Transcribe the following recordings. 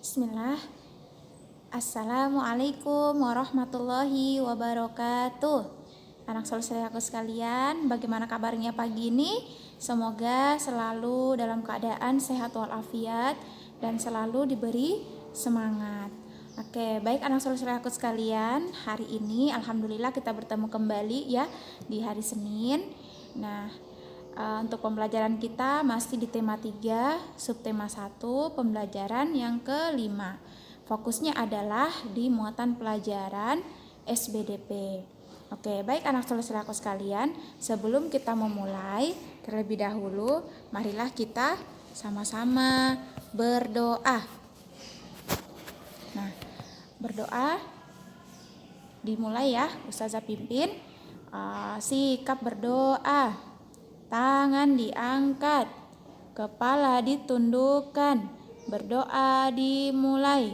Bismillah. Assalamualaikum warahmatullahi wabarakatuh. Anak saudaraku sekalian, bagaimana kabarnya pagi ini? Semoga selalu dalam keadaan sehat walafiat dan selalu diberi semangat. Oke, baik anak saudaraku sekalian, hari ini alhamdulillah kita bertemu kembali ya di hari Senin. Nah, untuk pembelajaran kita masih di tema 3, subtema 1, pembelajaran yang kelima. Fokusnya adalah di muatan pelajaran SBDP. Oke, baik anak saudaraku sekalian, sebelum kita memulai, terlebih dahulu marilah kita sama-sama berdoa. Nah, berdoa dimulai ya, Ustazah pimpin. Sikap berdoa. Tangan diangkat, kepala ditundukkan, berdoa dimulai.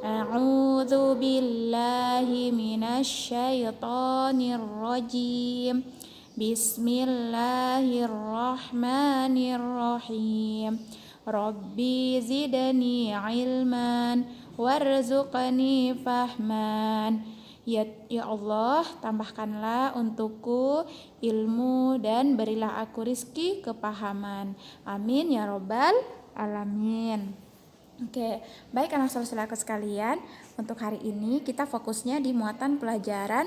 A'udzu billahi minasyaitonir rajim. Bismillahirrahmanirrahim. Rabbi zidni ilman warzuqni fahman. Ya Allah, tambahkanlah untukku ilmu dan berilah aku rizki kepahaman. Amin ya robbal alamin. Oke, baik anak saudaraku sekalian, untuk hari ini kita fokusnya di muatan pelajaran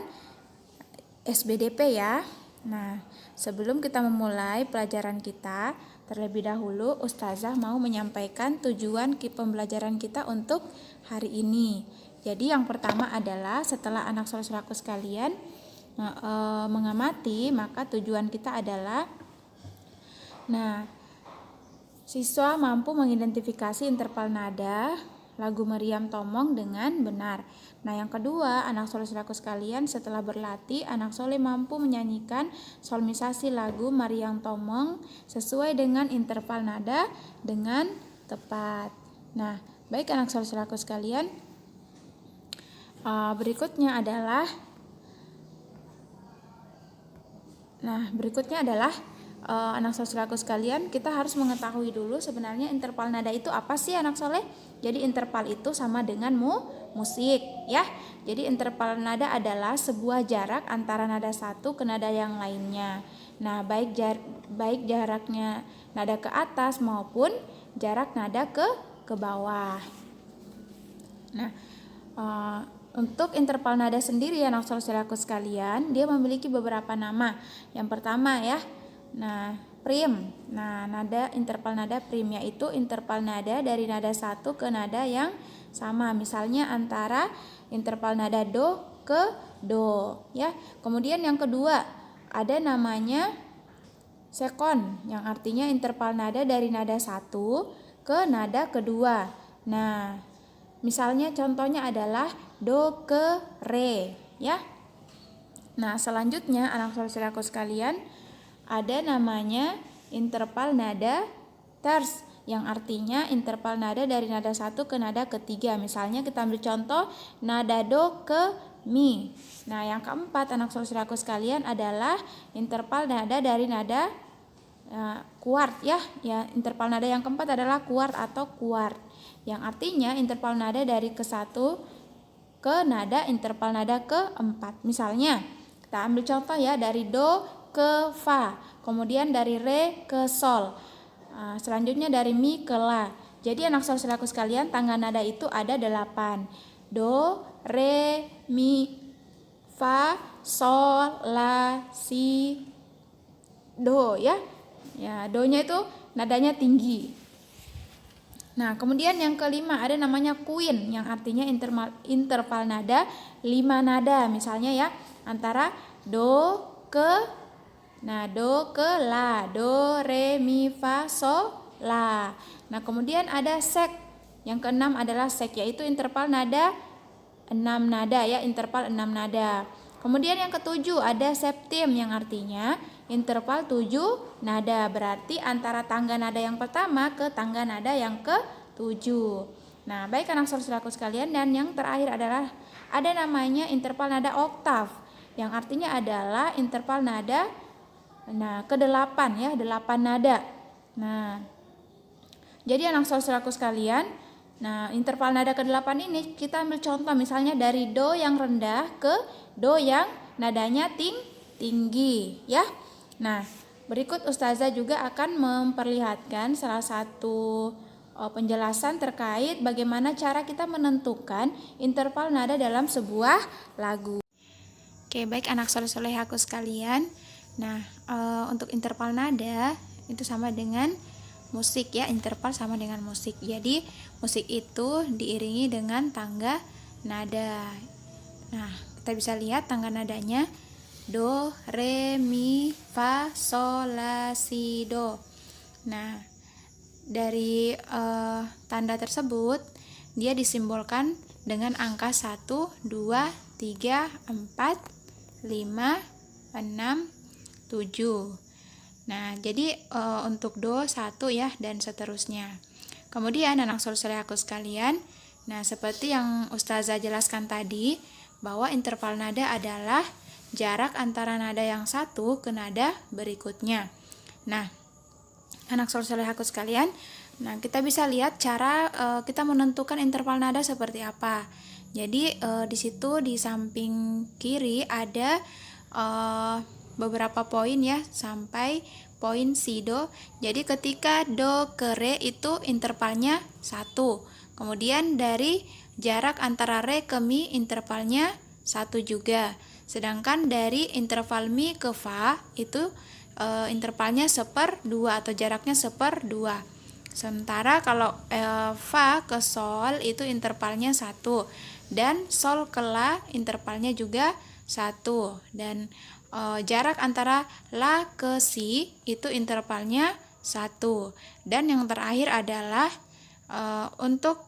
SBDP ya. Nah, sebelum kita memulai pelajaran kita, terlebih dahulu Ustazah mau menyampaikan tujuan pembelajaran kita untuk hari ini. Jadi yang pertama adalah setelah anak saudaraku sekalian mengamati, maka tujuan kita adalah siswa mampu mengidentifikasi interval nada lagu Meriam Tomong dengan benar. Nah, yang kedua, anak saudaraku sekalian, setelah berlatih, anak soleh mampu menyanyikan solmisasi lagu Meriam Tomong sesuai dengan interval nada dengan tepat. Nah, baik anak saudaraku sekalian, berikutnya adalah anak saudaraku sekalian, kita harus mengetahui dulu sebenarnya interval nada itu apa sih anak soleh. Jadi interval itu sama dengan musik ya. Jadi interval nada adalah sebuah jarak antara nada satu ke nada yang lainnya. Nah, baik jaraknya nada ke atas maupun jarak nada ke bawah. Nah, untuk interval nada sendiri anak saudaraku sekalian, dia memiliki beberapa nama. Yang pertama ya, prim. Interval nada prim yaitu interval nada dari nada satu ke nada yang sama. Misalnya antara interval nada do ke do ya. Kemudian yang kedua ada namanya sekon, yang artinya interval nada dari nada satu ke nada kedua. Nah, misalnya contohnya adalah do ke re ya. Nah, selanjutnya anak saudaraku sekalian, ada namanya interval nada ters, yang artinya interval nada dari nada satu ke nada ketiga. Misalnya kita ambil contoh nada do ke mi. Nah, yang keempat anak saudaraku sekalian adalah interval nada dari nada kuart ya. Interval nada yang keempat adalah kuart atau kuart, yang artinya interval nada dari ke satu ke nada interval nada keempat. Misalnya kita ambil contoh ya, dari do ke fa, kemudian dari re ke sol, selanjutnya dari mi ke la. Jadi anak saudaraku sekalian, tangga nada itu ada 8. Do, re, mi, fa, sol, la, si, do ya. Ya, do-nya itu nadanya tinggi. Nah, kemudian yang kelima ada namanya queen, yang artinya interval nada 5 nada. Misalnya ya, antara do ke la, do, re, mi, fa, sol, la. Nah, kemudian ada sek. Yang keenam adalah sek, yaitu interval nada 6 nada ya, interval 6 nada. Kemudian yang ketujuh ada septim, yang artinya interval 7 nada. Berarti antara tangga nada yang pertama ke tangga nada yang ke-7. Nah, baik anak saudaraku sekalian, dan yang terakhir adalah ada namanya interval nada oktav, yang artinya adalah interval nada ke-8 ya, 8 nada. Nah, jadi anak saudaraku sekalian, Nah, interval nada ke-8 ini kita ambil contoh misalnya dari do yang rendah ke do yang nadanya tinggi ya. Nah, berikut Ustazah juga akan memperlihatkan salah satu penjelasan terkait bagaimana cara kita menentukan interval nada dalam sebuah lagu. Oke, baik anak soleh-solehaku sekalian. Nah, untuk interval nada itu sama dengan musik ya, interval sama dengan musik. Jadi musik itu diiringi dengan tangga nada. Nah, kita bisa lihat tangga nadanya do, re, mi, fa, sol, la, si, do. Nah, dari tanda tersebut dia disimbolkan dengan angka 1, 2, 3, 4, 5, 6, 7. Nah, jadi untuk do 1 ya dan seterusnya. Kemudian anak soleh aku sekalian, nah seperti yang Ustazah jelaskan tadi, bahwa interval nada adalah jarak antara nada yang satu ke nada berikutnya. Nah, anak soleh aku sekalian, nah kita bisa lihat cara kita menentukan interval nada seperti apa. Jadi di situ di samping kiri ada beberapa poin ya sampai poin si do. Jadi ketika do ke re itu intervalnya 1. Kemudian dari jarak antara re ke mi intervalnya 1 juga. Sedangkan dari interval mi ke fa itu intervalnya 1/2 atau jaraknya 1/2. Sementara kalau fa ke sol itu intervalnya 1 dan sol ke la intervalnya juga 1 dan jarak antara la ke si itu intervalnya 1 dan yang terakhir adalah untuk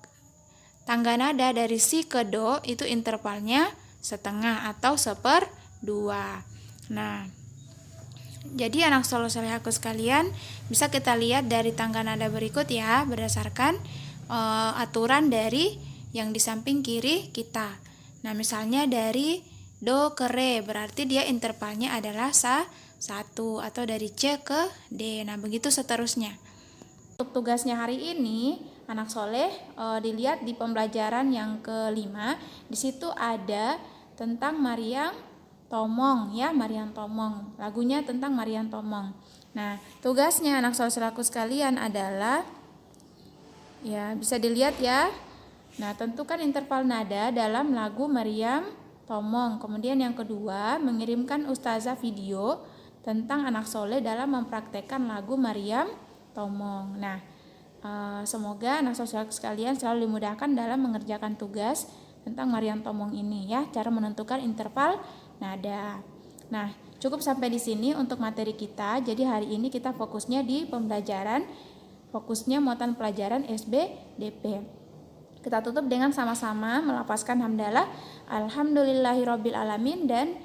tangga nada dari si ke do itu intervalnya 1/2 atau 1/2. Nah, jadi anak soleh aku sekalian bisa kita lihat dari tangga nada berikut ya berdasarkan aturan dari yang di samping kiri kita. Nah, misalnya dari do ke re berarti dia intervalnya adalah 1 atau dari C ke D. Nah, begitu seterusnya. Untuk tugasnya hari ini, anak soleh dilihat di pembelajaran yang kelima. Di situ ada tentang Mariam Tomong ya, Mariam Tomong. Lagunya tentang Mariam Tomong. Nah, tugasnya anak soleh aku sekalian adalah ya bisa dilihat ya. Nah, tentukan interval nada dalam lagu Mariam Tomong. Kemudian yang kedua, mengirimkan Ustazah video tentang anak soleh dalam mempraktekkan lagu Mariam Tomong. Nah, semoga anak soleh sekalian selalu dimudahkan dalam mengerjakan tugas tentang Mariam Tomong ini ya, cara menentukan interval nada. Nah, cukup sampai di sini untuk materi kita. Jadi hari ini kita fokusnya di pembelajaran, fokusnya muatan pelajaran SBDP. Kita tutup dengan sama-sama melafazkan hamdalah alhamdulillahirabbil alamin dan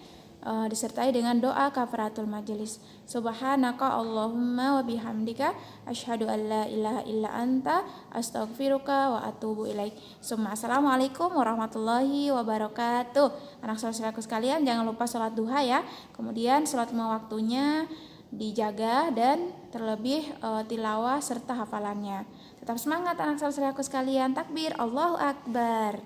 disertai dengan doa kafaratul majelis. Subhanaka Allahumma wa bihamdika asyhadu an la ilaha illa anta astaghfiruka wa atubu ilaik. Assalamualaikum warahmatullahi wabarakatuh. Anak saudaraku sekalian, jangan lupa sholat duha ya. Kemudian sholat 5 waktunya dijaga dan terlebih tilawah serta hafalannya. Tetap semangat anak saudaraku sekalian. Takbir, Allahu Akbar.